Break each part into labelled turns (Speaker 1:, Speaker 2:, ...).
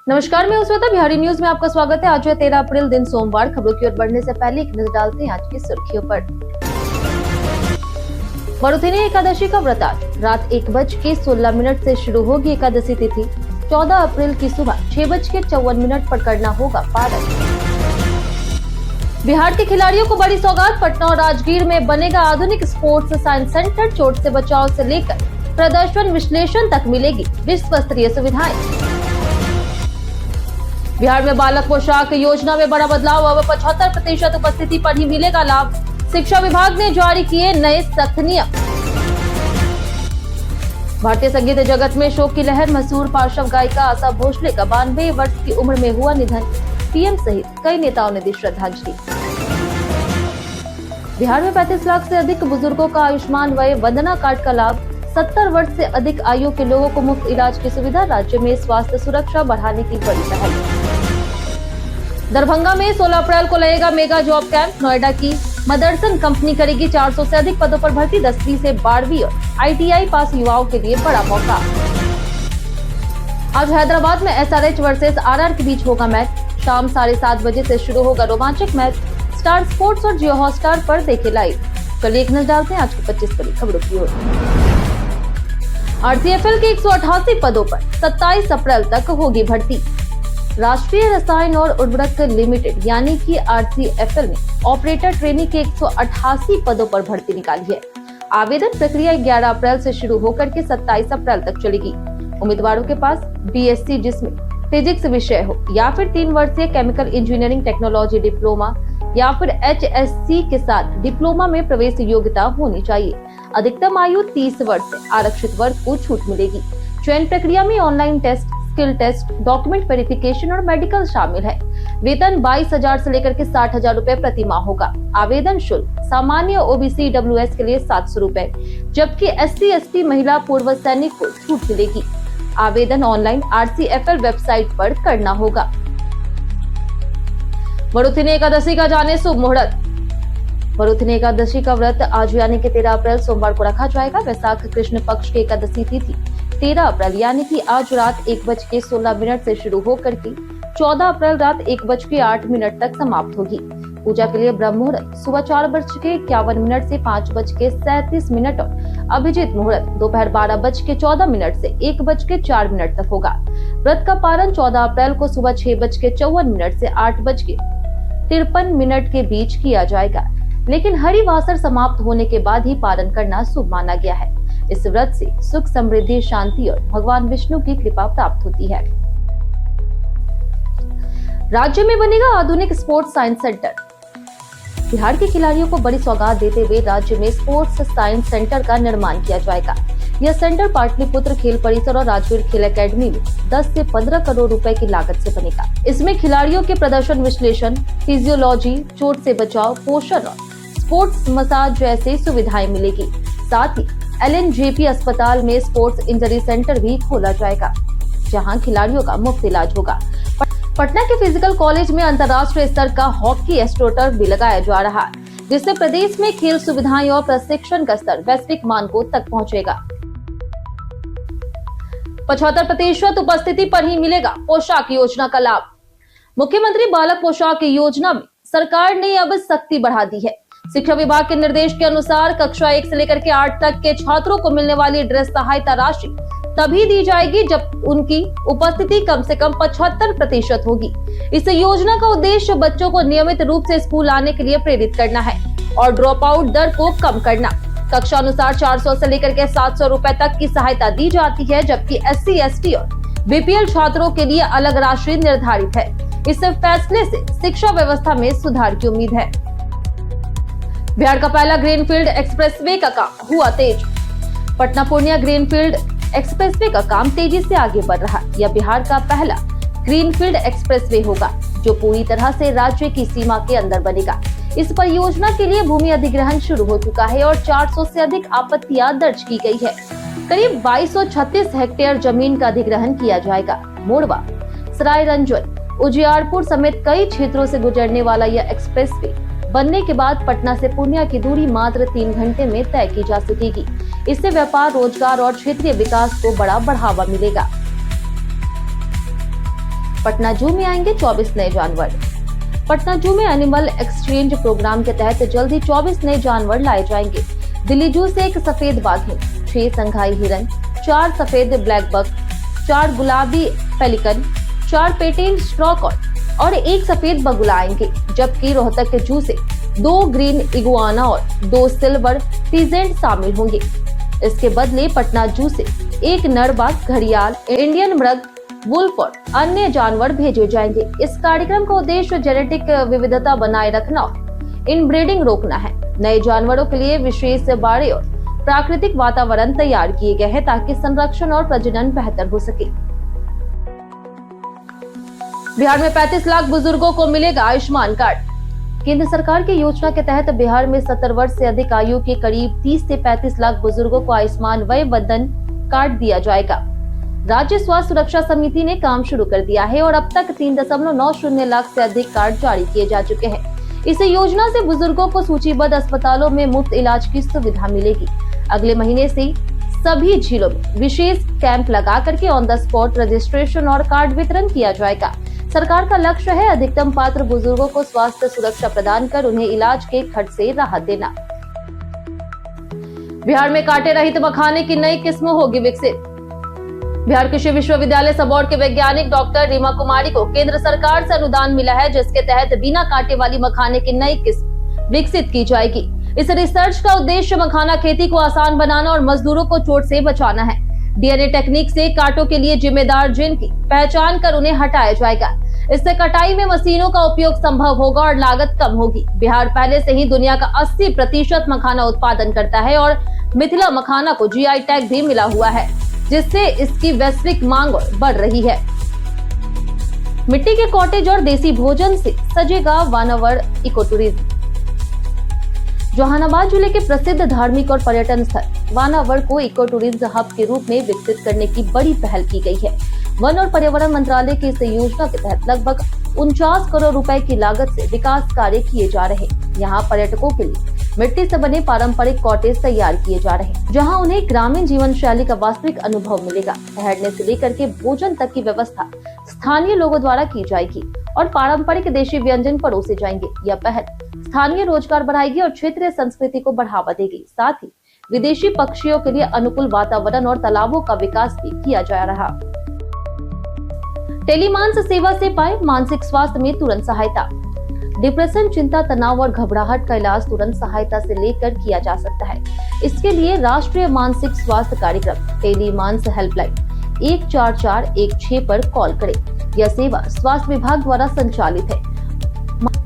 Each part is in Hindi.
Speaker 1: नमस्कार, मैं उस्वेता। बिहारी न्यूज में आपका स्वागत है। आज है 13 अप्रैल, दिन सोमवार। खबरों की ओर बढ़ने से पहले एक नजर डालते हैं आज की सुर्खियों पर। मरुथिनी एकादशी का व्रत आज रात 1:16 से शुरू होगी। एकादशी तिथि 14 अप्रैल की सुबह 6:54 पर करना होगा पारण। बिहार के खिलाड़ियों को बड़ी सौगात। पटना और राजगीर में बनेगा आधुनिक स्पोर्ट्स साइंस सेंटर। चोट से बचाव से लेकर प्रदर्शन विश्लेषण तक मिलेगी विश्व स्तरीय सुविधाएं। बिहार में बालक पोशाक योजना में बड़ा बदलाव। अब 75% उपस्थिति पर ही मिलेगा लाभ। शिक्षा विभाग ने जारी किए नए सख्त नियम। भारतीय संगीत जगत में शोक की लहर। मशहूर पार्श्व गायिका आशा भोसले का 92 वर्ष की उम्र में हुआ निधन। पीएम सहित कई नेताओं ने दी श्रद्धांजलि। बिहार में 35 लाख से अधिक बुजुर्गों का आयुष्मान वय वंदना कार्ड का लाभ। 70 वर्ष से अधिक आयु के लोगों को मुफ्त इलाज की सुविधा। राज्य में स्वास्थ्य सुरक्षा बढ़ाने की बड़ी पहल। दरभंगा में 16 अप्रैल को लगेगा मेगा जॉब कैंप। नोएडा की मदरसन कंपनी करेगी 400 से अधिक पदों पर भर्ती। 10वीं से 12वीं और ITI पास युवाओं के लिए बड़ा मौका। आज हैदराबाद में SRH वर्सेस RR के बीच होगा मैच। शाम 7:30 बजे से शुरू होगा रोमांचक मैच। स्टार स्पोर्ट्स और जियो हॉटस्टार पर देखे लाइव। चलिए एक नजर डालते हैं आज की 25 बड़ी खबरों की ओर। RCFL के 188 पदों पर 27 अप्रैल तक होगी भर्ती। राष्ट्रीय रसायन और उर्वरक लिमिटेड यानी कि RCFL ने ऑपरेटर ट्रेनी के 188 पदों पर भर्ती निकाली है। आवेदन प्रक्रिया 11 अप्रैल से शुरू होकर के 27 अप्रैल तक चलेगी। उम्मीदवारों के पास BSc जिसमें फिजिक्स विषय हो या फिर 3 वर्षीय केमिकल इंजीनियरिंग टेक्नोलॉजी डिप्लोमा या फिर HSC के साथ डिप्लोमा में प्रवेश योग्यता होनी चाहिए। अधिकतम आयु 30 वर्ष से आरक्षित वर्ग को छूट मिलेगी। चयन प्रक्रिया में online test, skill test, document verification और मेडिकल शामिल है। वेतन 22,000 से लेकर के 60,000 रूपए प्रति माह होगा। आवेदन शुल्क सामान्य OBC WS के लिए 700 रूपए, जबकि SC ST महिला पूर्व सैनिक को छूट मिलेगी। आवेदन ऑनलाइन RCFL वेबसाइट पर करना होगा। मरुथिनी एकादशी का जाने शुभ मुहूर्त। मरुथिनी एकादशी का व्रत आज यानी कि 13 अप्रैल सोमवार को रखा जाएगा। वैशाख कृष्ण पक्ष की एकादशी तिथि 13 अप्रैल यानी कि आज रात 1:16 से शुरू होकर के 14 अप्रैल रात 1:08 तक समाप्त होगी। पूजा के लिए ब्रह्म मुहूर्त सुबह 4:51 से 5:37 और अभिजीत मुहूर्त दोपहर 12:14 से 1:04 तक होगा। व्रत का पारण 14 अप्रैल को सुबह 6:54 से 8:53 के बीच किया जाएगा, लेकिन हरिवासर समाप्त होने के बाद ही पारण करना शुभ माना गया है। इस व्रत से सुख, समृद्धि, शांति और भगवान विष्णु की कृपा प्राप्त होती है। राज्य में बनेगा आधुनिक स्पोर्ट्स साइंस सेंटर। बिहार के खिलाड़ियों को बड़ी सौगात देते हुए राज्य में स्पोर्ट्स साइंस सेंटर का निर्माण किया जाएगा। यह सेंटर पाटलिपुत्र खेल परिसर और राजवीर खेल अकेडमी में 10 से 15 करोड़ रुपए की लागत से बनेगा। इसमें खिलाड़ियों के प्रदर्शन विश्लेषण, फिजियोलॉजी, चोट से बचाव, पोषण और स्पोर्ट्स मसाज जैसी सुविधाएं मिलेगी। साथ ही LNJP अस्पताल में स्पोर्ट्स इंजरी सेंटर भी खोला जाएगा, जहां खिलाड़ियों का मुफ्त इलाज होगा। पटना के फिजिकल कॉलेज में अंतर्राष्ट्रीय स्तर का हॉकी एस्ट्रोटर्फ भी लगाया जा रहा है, जिससे प्रदेश में खेल सुविधाएं और प्रशिक्षण का स्तर वैश्विक मानकों तक पहुंचेगा। 75% उपस्थिति पर ही मिलेगा पोशाक योजना का लाभ। मुख्यमंत्री बालक पोशाक योजना में सरकार ने अब सख्ती बढ़ा दी है। शिक्षा विभाग के निर्देश के अनुसार कक्षा 1 से लेकर के 8 तक के छात्रों को मिलने वाली ड्रेस सहायता राशि तभी दी जाएगी जब उनकी उपस्थिति कम से कम 75% होगी। इस योजना का उद्देश्य बच्चों को नियमित रूप से स्कूल आने के लिए प्रेरित करना है और ड्रॉप आउट दर को कम करना। कक्षा अनुसार 400 से लेकर के 700 रूपए तक की सहायता दी जाती है, जबकि SC ST और BPL छात्रों के लिए अलग राशि निर्धारित है। इस फैसले से शिक्षा व्यवस्था में सुधार की उम्मीद है। बिहार का पहला ग्रीनफील्ड एक्सप्रेसवे का काम हुआ तेज। पटना पूर्णिया ग्रीनफील्ड एक्सप्रेसवे का काम तेजी से आगे बढ़ रहा है। यह बिहार का पहला ग्रीनफील्ड एक्सप्रेसवे होगा जो पूरी तरह से राज्य की सीमा के अंदर बनेगा। इस परियोजना के लिए भूमि अधिग्रहण शुरू हो चुका है और 400 से अधिक आपत्तियां दर्ज की गई है। करीब 2236 हेक्टेयर जमीन का अधिग्रहण किया जाएगा। मोरवा, सरायरंजन, उजियारपुर समेत कई क्षेत्रों से गुजरने वाला यह एक्सप्रेसवे बनने के बाद पटना से पूर्णिया की दूरी मात्र 3 घंटे में तय की जा सकेगी। इससे व्यापार, रोजगार और क्षेत्रीय विकास को बड़ा बढ़ावा मिलेगा। पटना जू में आएंगे 24 नए जानवर। पटना जू में एनिमल एक्सचेंज प्रोग्राम के तहत जल्द ही 24 नए जानवर लाए जाएंगे। दिल्ली जू से एक सफेद बाघिन, 6 संघाई हिरन, 4 सफेद ब्लैक बक, 4 गुलाबी पेलिकन, 4 पेटेंट स्ट्रॉकॉट और 1 सफेद बगुला आएंगे, जबकि रोहतक के जू से 2 ग्रीन इगुआना और 2 सिल्वर पीजेंट शामिल होंगे। इसके बदले पटना जू से 1 नर बाघ, घड़ियाल, इंडियन मृग, वुल्फ और अन्य जानवर भेजे जाएंगे। इस कार्यक्रम का उद्देश्य जेनेटिक विविधता बनाए रखना और इनब्रीडिंग रोकना है। नए जानवरों के लिए विशेष बाड़े और प्राकृतिक वातावरण तैयार किए गए हैं ताकि संरक्षण और प्रजनन बेहतर हो सके। बिहार में 35 लाख बुजुर्गों को मिलेगा आयुष्मान कार्ड। केंद्र सरकार की योजना के तहत बिहार में 70 वर्ष से अधिक आयु के करीब 30 से 35 लाख बुजुर्गों को आयुष्मान वय वंदन कार्ड दिया जाएगा। राज्य स्वास्थ्य सुरक्षा समिति ने काम शुरू कर दिया है और अब तक 3.90 लाख से अधिक कार्ड जारी किए जा चुके हैं। इस योजना से बुजुर्गों को सूचीबद्ध अस्पतालों में मुफ्त इलाज की सुविधा मिलेगी। अगले महीने से सभी जिलों में विशेष कैंप लगा करके ऑन द स्पॉट रजिस्ट्रेशन और कार्ड वितरण किया जाएगा। सरकार का लक्ष्य है अधिकतम पात्र बुजुर्गों को स्वास्थ्य सुरक्षा प्रदान कर उन्हें इलाज के खर्च से राहत देना। बिहार में कांटे रहित मखाने की नई किस्म होगी विकसित। बिहार कृषि विश्वविद्यालय सबौर के वैज्ञानिक डॉक्टर रीमा कुमारी को केंद्र सरकार से अनुदान मिला है, जिसके तहत बिना कांटे वाली मखाने की नई किस्म विकसित की जाएगी। इस रिसर्च का उद्देश्य मखाना खेती को आसान बनाना और मजदूरों को चोट से बचाना है। डीएनए टेक्निक से कांटों के लिए जिम्मेदार जीन की पहचान कर उन्हें हटाया जाएगा। इससे कटाई में मशीनों का उपयोग संभव होगा और लागत कम होगी। बिहार पहले से ही दुनिया का 80% मखाना उत्पादन करता है और मिथिला मखाना को जीआई टैग भी मिला हुआ है, जिससे इसकी वैश्विक मांग बढ़ रही है। मिट्टी के कॉटेज और देसी भोजन से सजेगा वानावर इको टूरिज्म। जहानाबाद जिले के प्रसिद्ध धार्मिक और पर्यटन स्थल वानावर को इको टूरिज्म हब के रूप में विकसित करने की बड़ी पहल की गई है। वन और पर्यावरण मंत्रालय की इस योजना के तहत लगभग 49 करोड़ रुपए की लागत से विकास कार्य किए जा रहे हैं। यहाँ पर्यटकों के लिए मिट्टी से बने पारंपरिक कॉटेज तैयार किए जा रहे हैं, जहाँ उन्हें ग्रामीण जीवन शैली का वास्तविक अनुभव मिलेगा। ठहरने से लेकर के भोजन तक की व्यवस्था स्थानीय लोगों द्वारा की जाएगी और पारंपरिक देशी व्यंजन परोसे जाएंगे। यह पहल स्थानीय रोजगार बढ़ाएगी और क्षेत्रीय संस्कृति को बढ़ावा देगी। साथ ही विदेशी पक्षियों के लिए अनुकूल वातावरण और तालाबों का विकास भी किया जा रहा। टेलीमांस सेवा से पाए मानसिक स्वास्थ्य में तुरंत सहायता। डिप्रेशन, चिंता, तनाव और घबराहट का इलाज तुरंत सहायता से लेकर किया जा सकता है। इसके लिए राष्ट्रीय मानसिक स्वास्थ्य कार्यक्रम टेलीमांस हेल्पलाइन 14416 पर कॉल करें। यह सेवा स्वास्थ्य विभाग द्वारा संचालित है।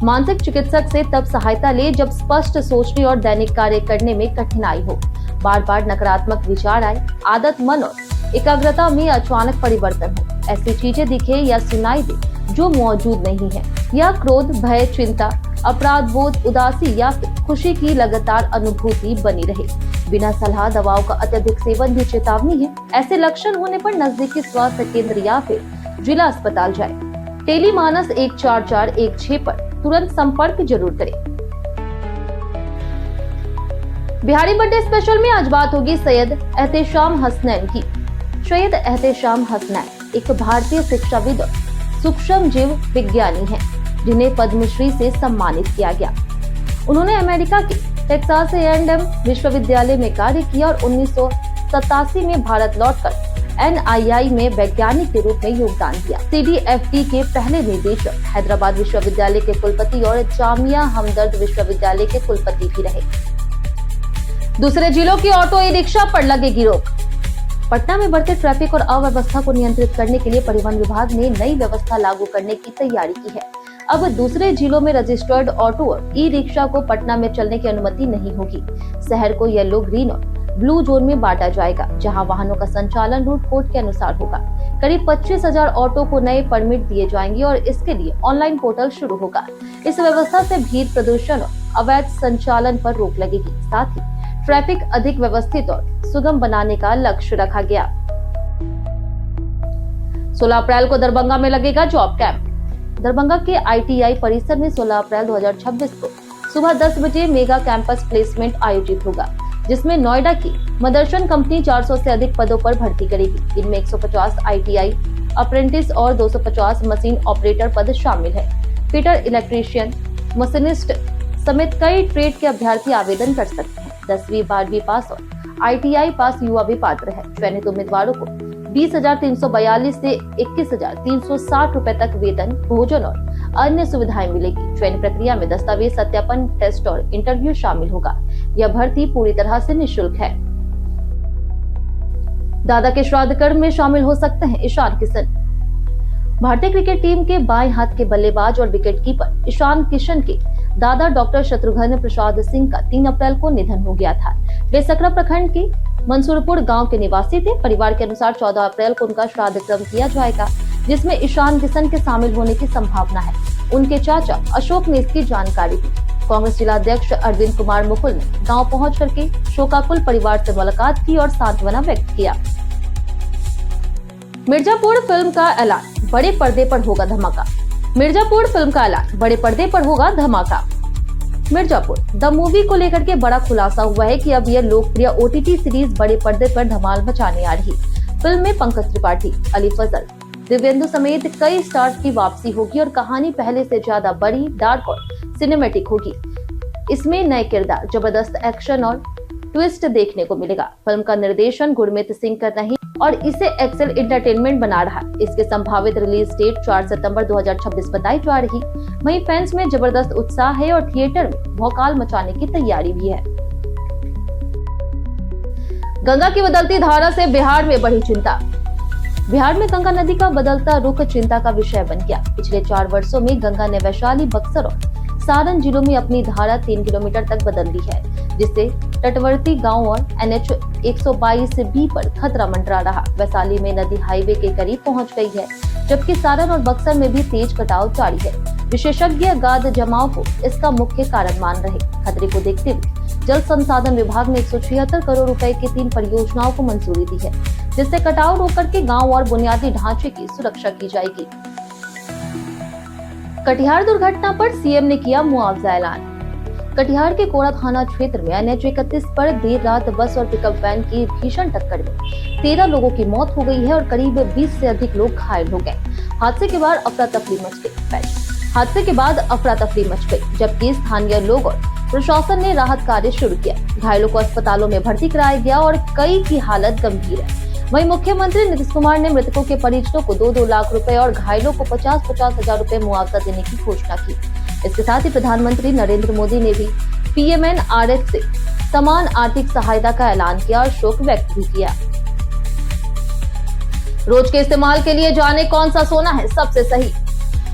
Speaker 1: मानसिक चिकित्सक से तब सहायता ले जब स्पष्ट सोचने और दैनिक कार्य करने में कठिनाई हो, बार बार नकारात्मक विचार आए, आदत, मन और एकाग्रता में अचानक परिवर्तन हो, ऐसी चीजें दिखे या सुनाई दे जो मौजूद नहीं है, या क्रोध, भय, चिंता, अपराध बोध, उदासी या फिर खुशी की लगातार अनुभूति बनी रहे। बिना सलाह दवाओं का अत्यधिक सेवन भी चेतावनी है। ऐसे लक्षण होने पर नजदीकी स्वास्थ्य केंद्र या फिर जिला अस्पताल जाए। टेलीमानस 14416 पर तुरंत संपर्क जरूर करें। बिहारी बर्थडे स्पेशल में आज बात होगी सैयद एहतेशाम हसनैन की। सैयद एहतेशाम हसनैन एक भारतीय शिक्षाविद और सूक्ष्म जीव विज्ञानी हैं, जिन्हें पद्मश्री से सम्मानित किया गया। उन्होंने अमेरिका के टेक्सास A&M विश्वविद्यालय में कार्य किया और 1987 में भारत लौटकर NII में वैज्ञानिक के रूप में योगदान दिया। CDFT के पहले निदेशक, हैदराबाद विश्वविद्यालय के कुलपति और जामिया हमदर्द विश्वविद्यालय के कुलपति भी रहे। दूसरे जिलों की ऑटो ई रिक्शा पर लगेगी रोक। पटना में बढ़ते ट्रैफिक और अव्यवस्था को नियंत्रित करने के लिए परिवहन विभाग ने नई व्यवस्था लागू करने की तैयारी की है। अब दूसरे जिलों में रजिस्टर्ड ऑटो और ई रिक्शा को पटना में चलने की अनुमति नहीं होगी। शहर को येलो, ग्रीन और ब्लू जोन में बांटा जाएगा, जहां वाहनों का संचालन रूट कोड के अनुसार होगा। करीब 25,000 ऑटो को नए परमिट दिए जाएंगे और इसके लिए ऑनलाइन पोर्टल शुरू होगा। इस व्यवस्था से भीड़, प्रदूषण और अवैध संचालन पर रोक लगेगी। साथ ही ट्रैफिक अधिक व्यवस्थित और सुगम बनाने का लक्ष्य रखा गया। 16 अप्रैल को दरभंगा में लगेगा जॉब कैंप। दरभंगा के ITI परिसर में 16 अप्रैल 2026 को सुबह 10 बजे मेगा कैंपस प्लेसमेंट आयोजित होगा, जिसमें नोएडा की मदरसन कंपनी 400 से अधिक पदों पर भर्ती करेगी। इनमें 150 ITI अप्रेंटिस और 250 मशीन ऑपरेटर पद शामिल है। फिटर, इलेक्ट्रीशियन, मशीनिस्ट समेत कई ट्रेड के अभ्यर्थी आवेदन कर सकते हैं। 10वीं 12वीं पास और ITI पास युवा भी पात्र है। चयनित उम्मीदवारों को 20,342 से 21,360 रुपए तक वेतन, भोजन और अन्य सुविधाएं मिलेगी। चयन प्रक्रिया में दस्तावेज सत्यापन, टेस्ट और इंटरव्यू शामिल होगा। यह भर्ती पूरी तरह से निःशुल्क है। दादा के श्राद्ध कर्म में शामिल हो सकते हैं ईशान किशन। भारतीय क्रिकेट टीम के बाएं हाथ के बल्लेबाज और विकेटकीपर ईशान किशन के दादा डॉक्टर शत्रुघ्न प्रसाद सिंह का 3 अप्रैल को निधन हो गया था। वे सकरा प्रखंड के मंसूरपुर गांव के निवासी थे। परिवार के अनुसार 14 अप्रैल को उनका श्राद्ध कर्म किया जाएगा, जिसमें ईशान किशन के शामिल होने की संभावना है। उनके चाचा अशोक ने इसकी जानकारी दी। कांग्रेस जिला अध्यक्ष अरविंद कुमार मुकुल ने गाँव पहुँच करके शोकाकुल परिवार से मुलाकात की और सांत्वना व्यक्त किया। मिर्जापुर फिल्म का ऐलान, बड़े पर्दे पर होगा धमाका। मिर्जापुर फिल्म का ऐलान, बड़े पर्दे पर होगा धमाका। मिर्जापुर द मूवी को लेकर के बड़ा खुलासा हुआ है कि अब यह लोकप्रिय OTT सीरीज बड़े पर्दे पर धमाल मचाने आ रही। फिल्म में पंकज त्रिपाठी, अली फजल, दिव्येंदु समेत कई स्टार्स की वापसी होगी और कहानी पहले से ज्यादा बड़ी, डार्क और सिनेमैटिक होगी। इसमें नए किरदार, जबरदस्त एक्शन और ट्विस्ट देखने को मिलेगा। फिल्म का निर्देशन गुरमीत सिंह कर रहे हैं और इसे एक्सेल एंटरटेनमेंट बना रहा। इसके संभावित रिलीज डेट 4 सितंबर 2026 बताई जा रही। वहीं फैंस में जबरदस्त उत्साह है और थिएटर में भौकाल मचाने की तैयारी भी है। गंगा की बदलती धारा से बिहार में बढ़ी चिंता। बिहार में गंगा नदी का बदलता रुख चिंता का विषय बन गया। पिछले 4 वर्षों में गंगा ने वैशाली, बक्सर और सारण जिलों में अपनी धारा 3 किलोमीटर तक बदल दी है, जिससे तटवर्ती गांव और NH 122B पर खतरा मंडरा रहा। वैशाली में नदी हाईवे के करीब पहुंच गई है, जबकि सारण और बक्सर में भी तेज कटाव जारी है। विशेषज्ञ गाद जमाव को इसका मुख्य कारण मान रहे। खतरे को देखते हुए जल संसाधन विभाग ने 176 करोड़ रुपए की 3 परियोजनाओं को मंजूरी दी है, जिससे कटाव रोक करके गाँव और बुनियादी ढांचे की सुरक्षा की जाएगी। कटिहार दुर्घटना पर CM ने किया मुआवजा ऐलान। कटिहार के कोड़ा थाना क्षेत्र में NH 31 पर देर रात बस और पिकअप वैन की भीषण टक्कर में 13 लोगों की मौत हो गई है और करीब 20 से अधिक लोग घायल हो गए। हादसे के बाद अफरा तफरी मच गई, जबकि स्थानीय लोग और प्रशासन ने राहत कार्य शुरू किया। घायलों को अस्पतालों में भर्ती कराया गया और कई की हालत गंभीर है। वहीं मुख्यमंत्री नीतीश कुमार ने मृतकों के परिजनों को 2-2 लाख रुपए और घायलों को 50-50 हजार रुपए मुआवजा देने की घोषणा की। इसके साथ ही प्रधानमंत्री नरेंद्र मोदी ने भी PMNRF से समान आर्थिक सहायता का ऐलान किया और शोक व्यक्त भी किया। रोज के इस्तेमाल के लिए जाने कौन सा सोना है सबसे सही।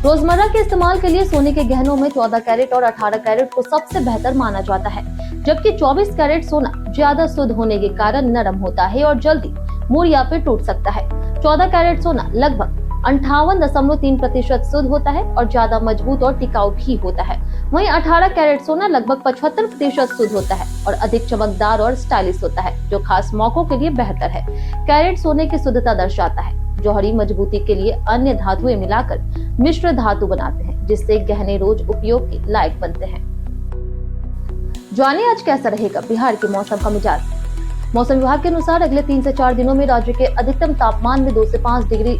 Speaker 1: रोजमर्रा के इस्तेमाल के लिए सोने के गहनों में 14 कैरेट और 18 कैरेट को सबसे बेहतर माना जाता है, जबकि 24 कैरेट सोना ज्यादा शुद्ध होने के कारण नरम होता है और जल्दी मुड़ या फिर टूट सकता है। 14 कैरेट सोना लगभग 58.3% शुद्ध होता है और ज्यादा मजबूत और टिकाऊ भी होता है। वहीं 18 कैरेट सोना लगभग 75% शुद्ध होता है और अधिक चमकदार और स्टाइलिश होता है, जो खास मौकों के लिए बेहतर है। कैरेट सोने की शुद्धता दर्शाता है। जौहरी मजबूती के लिए अन्य धातुएं मिलाकर मिश्र धातु बनाते हैं, जिससे गहने रोज उपयोग के लायक बनते हैं। जानिए आज कैसा रहेगा बिहार के मौसम का मिजाज। मौसम विभाग के अनुसार अगले 3 से 4 दिनों में राज्य के अधिकतम तापमान में 2 से 5 डिग्री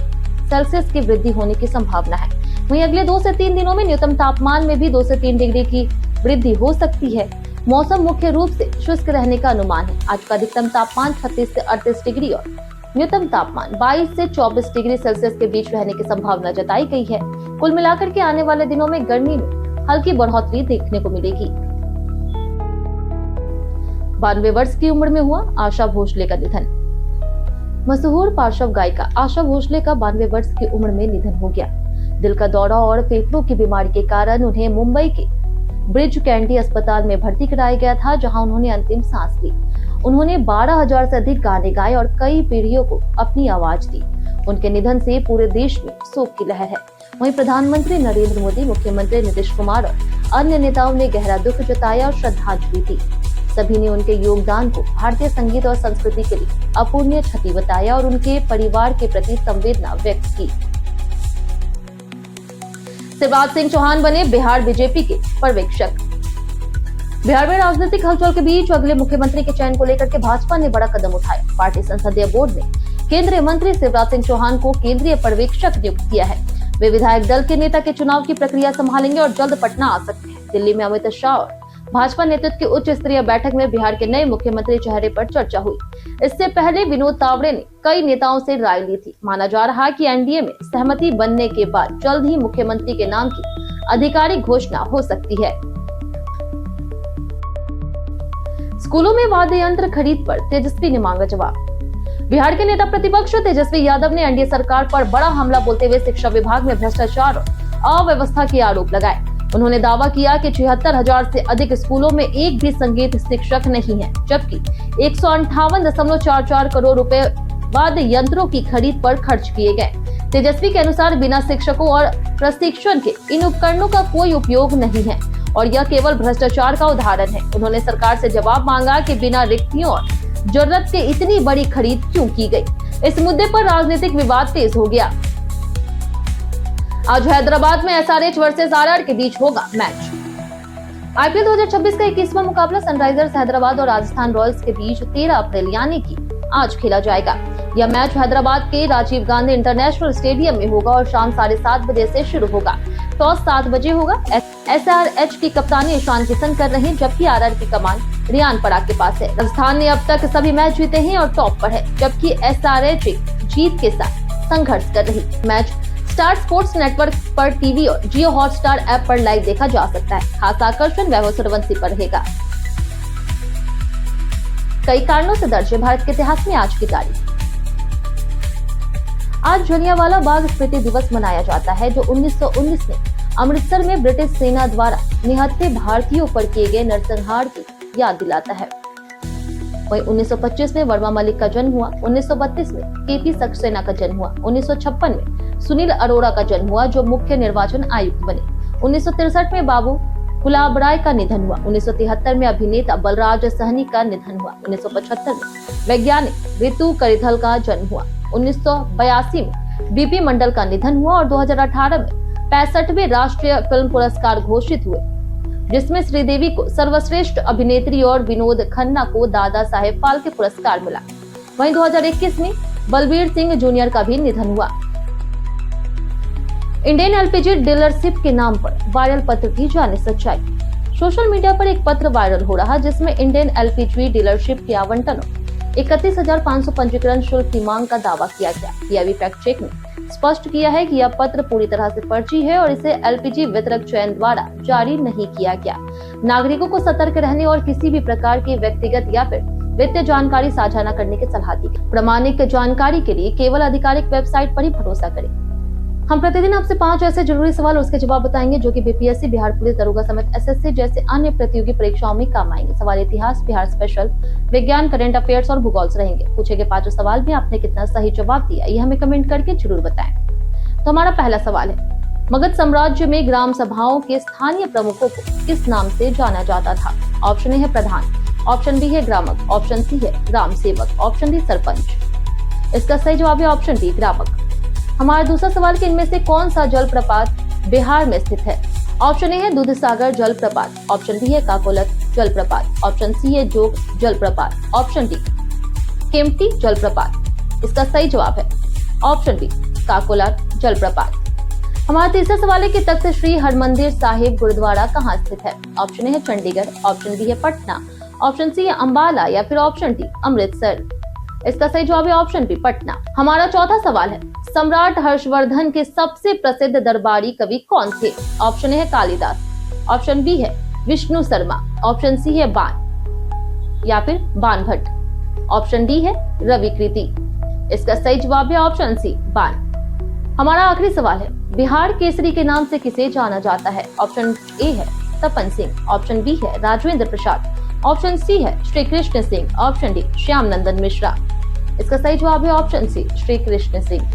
Speaker 1: सेल्सियस की वृद्धि होने की संभावना है। वहीं अगले 2 से 3 दिनों में न्यूनतम तापमान में भी 2 से 3 डिग्री की वृद्धि हो सकती है। मौसम मुख्य रूप से शुष्क रहने का अनुमान है। आज का अधिकतम तापमान 36 से 38 डिग्री और न्यूनतम तापमान 22 से 24 डिग्री सेल्सियस के बीच रहने की संभावना जताई गई है। कुल मिलाकर के आने वाले दिनों में गर्मी में हल्की बढ़ोतरी देखने को मिलेगी। 92 वर्ष की उम्र में हुआ आशा भोसले का निधन। मशहूर पार्श्व गायिका आशा भोसले का 92 वर्ष की उम्र में निधन हो गया। दिल का दौरा और फेफड़ों की बीमारी के कारण उन्हें मुंबई के ब्रिज कैंडी अस्पताल में भर्ती कराया गया था, जहां उन्होंने अंतिम सांस ली। उन्होंने 12,000 से अधिक गाने गाए और कई पीढ़ियों को अपनी आवाज दी। उनके निधन से पूरे देश में शोक की लहर है। वहीं प्रधानमंत्री नरेंद्र मोदी, मुख्यमंत्री नीतीश कुमार और अन्य नेताओं ने गहरा दुख जताया और श्रद्धांजलि दी। सभी ने उनके योगदान को भारतीय संगीत और संस्कृति के लिए अपूर्णीय क्षति बताया और उनके परिवार के प्रति संवेदना व्यक्त की। शिवराज सिंह चौहान बने बिहार बीजेपी के पर्यवेक्षक। बिहार में राजनीतिक हलचल के बीच अगले मुख्यमंत्री के चयन को लेकर के भाजपा ने बड़ा कदम उठाया। पार्टी संसदीय बोर्ड ने केंद्रीय मंत्री शिवराज सिंह चौहान को केंद्रीय पर्यवेक्षक नियुक्त किया है। वे विधायक दल के नेता के चुनाव की प्रक्रिया संभालेंगे और जल्द पटना आ सकते हैं। दिल्ली में अमित शाह और भाजपा नेतृत्व की उच्च स्तरीय बैठक में बिहार के नए मुख्यमंत्री चेहरे पर चर्चा हुई। इससे पहले विनोद तावड़े ने कई नेताओं से राय ली थी। माना जा रहा है कि एनडीए में सहमति बनने के बाद जल्द ही मुख्यमंत्री के नाम की आधिकारिक घोषणा हो सकती है। स्कूलों में वाद्य यंत्र खरीद पर तेजस्वी ने मांगा जवाब। बिहार के नेता प्रतिपक्ष तेजस्वी यादव ने एनडीए सरकार पर बड़ा हमला बोलते हुए शिक्षा विभाग में भ्रष्टाचार और अव्यवस्था के आरोप लगाए। उन्होंने दावा किया कि 76,000 से अधिक स्कूलों में एक भी संगीत शिक्षक नहीं है, जबकि 158.44 करोड़ रुपए वाद्य यंत्रों की खरीद पर खर्च किए गए। तेजस्वी के अनुसार बिना शिक्षकों और प्रशिक्षण के इन उपकरणों का कोई उपयोग नहीं है और यह केवल भ्रष्टाचार का उदाहरण है। उन्होंने सरकार से जवाब मांगा कि बिना रिक्तियों और जरूरत के इतनी बड़ी खरीद क्यों की गई। इस मुद्दे पर राजनीतिक विवाद तेज हो गया। आज हैदराबाद में एसआरएच वर्सेस आरआर के बीच होगा मैच। आईपीएल 2026 का 21वां मुकाबला सनराइजर्स हैदराबाद और राजस्थान रॉयल्स के बीच 13 अप्रैल यानी कि आज खेला जाएगा। यह मैच हैदराबाद के राजीव गांधी इंटरनेशनल स्टेडियम में होगा और शाम 7:30 बजे से शुरू होगा। टॉस 7 बजे होगा। एसआरएच की कप्तानी ईशान किशन कर रहे हैं, जबकि आरआर की कमान रियान पराग के पास है। राजस्थान ने अब तक सभी मैच जीते हैं और टॉप पर है, जबकि एसआरएच जीत के साथ संघर्ष कर रही। मैच स्टार स्पोर्ट्स नेटवर्क पर टीवी और जियो हॉटस्टार ऐप पर लाइव देखा जा सकता है। खास आकर्षण वैभव सूर्यवंशी पर रहेगा। कई कारणों से दर्ज है भारत के इतिहास में आज की तारीख। आज जलियांवाला बाग स्मृति दिवस मनाया जाता है, जो 1919 में अमृतसर में ब्रिटिश सेना द्वारा निहत्थे भारतीयों पर किए गए नरसंहार की याद दिलाता है। वहीं 1925 में वर्मा मलिक का जन्म हुआ। 1932 में केपी सक्सेना का जन्म हुआ। 1956 में सुनील अरोड़ा का जन्म हुआ, जो मुख्य निर्वाचन आयुक्त बने। 1963 में बाबू गुलाब राय का निधन हुआ। 1973 में अभिनेता बलराज सहनी का निधन हुआ। 1975 में वैज्ञानिक ऋतु करिथल का जन्म हुआ। 1982 में बीपी मंडल का निधन हुआ और 2018 में 65वें राष्ट्रीय फिल्म पुरस्कार घोषित हुए, जिसमें श्रीदेवी को सर्वश्रेष्ठ अभिनेत्री और विनोद खन्ना को दादा साहेब फाल्के पुरस्कार मिला। वहीं 2021 में बलबीर सिंह जूनियर का भी निधन हुआ। इंडियन एलपीजी डीलरशिप के नाम पर वायरल पत्र की जाने सच्चाई। सोशल मीडिया पर एक पत्र वायरल हो रहा, जिसमें इंडियन एलपीजी डीलरशिप के आवंटन 31,500 पंजीकरण शुल्क की मांग का दावा किया गया। पीआईबी फैक्ट चेक ने स्पष्ट किया है कि यह पत्र पूरी तरह से फर्जी है और इसे एलपीजी वितरक चयन द्वारा जारी नहीं किया गया। नागरिकों को सतर्क रहने और किसी भी प्रकार की व्यक्तिगत या फिर वित्तीय जानकारी साझा न करने की सलाह दी। प्रामाणिक जानकारी के लिए केवल आधिकारिक वेबसाइट पर ही भरोसा करें। हम प्रतिदिन आपसे 5 ऐसे जरूरी सवाल और उसके जवाब बताएंगे, जो कि बीपीएससी, बिहार पुलिस दरोगा समेत एसएससी जैसे अन्य प्रतियोगी परीक्षाओं में काम आएंगे। सवाल इतिहास, बिहार स्पेशल, विज्ञान, करंट अफेयर्स और भूगोल से रहेंगे। पूछे गए 5 सवाल में आपने कितना सही जवाब दिया, ये हमें कमेंट करके जरूर बताएं। तो हमारा पहला सवाल है, मगध साम्राज्य में ग्राम सभाओं के स्थानीय प्रमुखों को किस नाम से जाना जाता था? ऑप्शन ए है प्रधान, ऑप्शन बी है ग्रामक, ऑप्शन सी है ग्राम सेवक, ऑप्शन डी सरपंच। इसका सही जवाब है ऑप्शन डी ग्रामक। हमारा दूसरा सवाल कि इनमें से कौन सा जलप्रपात बिहार में स्थित है? ऑप्शन ए है दूधसागर जलप्रपात, ऑप्शन बी है काकोलत जलप्रपात, ऑप्शन सी है जोग जलप्रपात, ऑप्शन डी केम्प्टी जलप्रपात। इसका सही जवाब है ऑप्शन बी काकोलत जलप्रपात। हमारा तीसरा सवाल है कि तख्त श्री हरमंदिर साहिब गुरुद्वारा कहाँ स्थित है? ऑप्शन ए है चंडीगढ़, ऑप्शन बी है पटना, ऑप्शन सी है अंबाला या फिर ऑप्शन डी अमृतसर। इसका सही जवाब है ऑप्शन बी पटना। हमारा चौथा सवाल है, सम्राट हर्षवर्धन के सबसे प्रसिद्ध दरबारी कवि कौन थे? ऑप्शन ए है कालिदास, ऑप्शन बी है विष्णु शर्मा, ऑप्शन सी है बाण या फिर बाण भट्ट, ऑप्शन डी है रवि कृति। इसका सही जवाब है ऑप्शन सी बाण। हमारा आखिरी सवाल है, बिहार केसरी के नाम से किसे जाना जाता है? ऑप्शन ए है तपन सिंह, ऑप्शन बी है राजेंद्र प्रसाद, ऑप्शन सी है श्री कृष्ण सिंह, ऑप्शन डी श्याम नंदन मिश्रा। इसका सही जवाब है ऑप्शन सी श्री कृष्ण सिंह।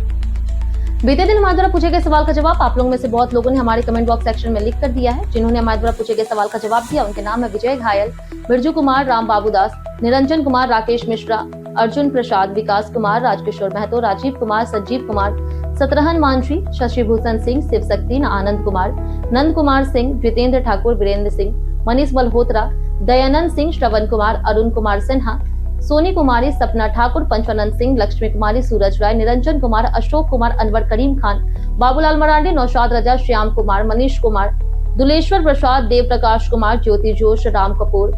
Speaker 1: बीते दिन हमारे द्वारा पूछे गए सवाल का जवाब आप लोगों में से बहुत लोगों ने हमारे कमेंट बॉक्स सेक्शन में लिख कर दिया है। जिन्होंने हमारे द्वारा पूछे गए सवाल का जवाब दिया उनके नाम है विजय घायल, बिरजू कुमार, राम बाबू दास, निरंजन कुमार, राकेश मिश्रा, अर्जुन प्रसाद, विकास कुमार, राजकिशोर महतो, राजीव कुमार, संजीव कुमार, सतरहन मानसी, शशिभूषण सिंह, शिव शक्ति, आनंद कुमार, नंद कुमार सिंह, जितेंद्र ठाकुर, वीरेंद्र सिंह, मनीष मल्होत्रा, दयानंद सिंह, श्रवण कुमार, अरुण कुमार सिन्हा, सोनी कुमारी, सपना ठाकुर, पंचानंद सिंह, लक्ष्मी कुमारी, सूरज राय, निरंजन कुमार, अशोक कुमार, अनवर करीम खान, बाबूलाल मरांडी, नौशाद रजा, श्याम कुमार, मनीष कुमार, दुलेश्वर प्रसाद, देव प्रकाश कुमार, ज्योति जोश, राम कपूर,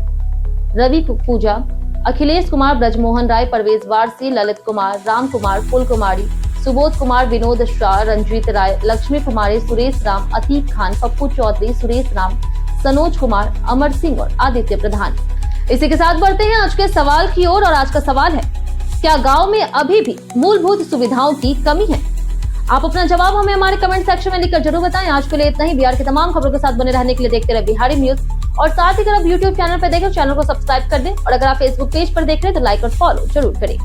Speaker 1: रवि पूजा, अखिलेश कुमार, ब्रजमोहन राय, परवेज वारसी, ललित कुमार, राम कुमार, फुल कुमारी, सुबोध कुमार, विनोद शाह, रंजीत राय, लक्ष्मी कुमारी, सुरेश राम, अतीक खान, पप्पू चौधरी, सुरेश राम, सनोज कुमार, अमर सिंह और आदित्य प्रधान। इसी के साथ बढ़ते हैं आज के सवाल की ओर और आज का सवाल है, क्या गांव में अभी भी मूलभूत सुविधाओं की कमी है? आप अपना जवाब हमें हमारे कमेंट सेक्शन में लिखकर जरूर बताएं। आज के लिए इतना ही। बिहार की तमाम खबरों के साथ बने रहने के लिए देखते रहे बिहारी न्यूज और साथ ही अगर आप यूट्यूब चैनल पर देखें तो चैनल को सब्सक्राइब कर दें और अगर आप फेसबुक पेज पर देख रहे हैं तो लाइक और फॉलो जरूर करें।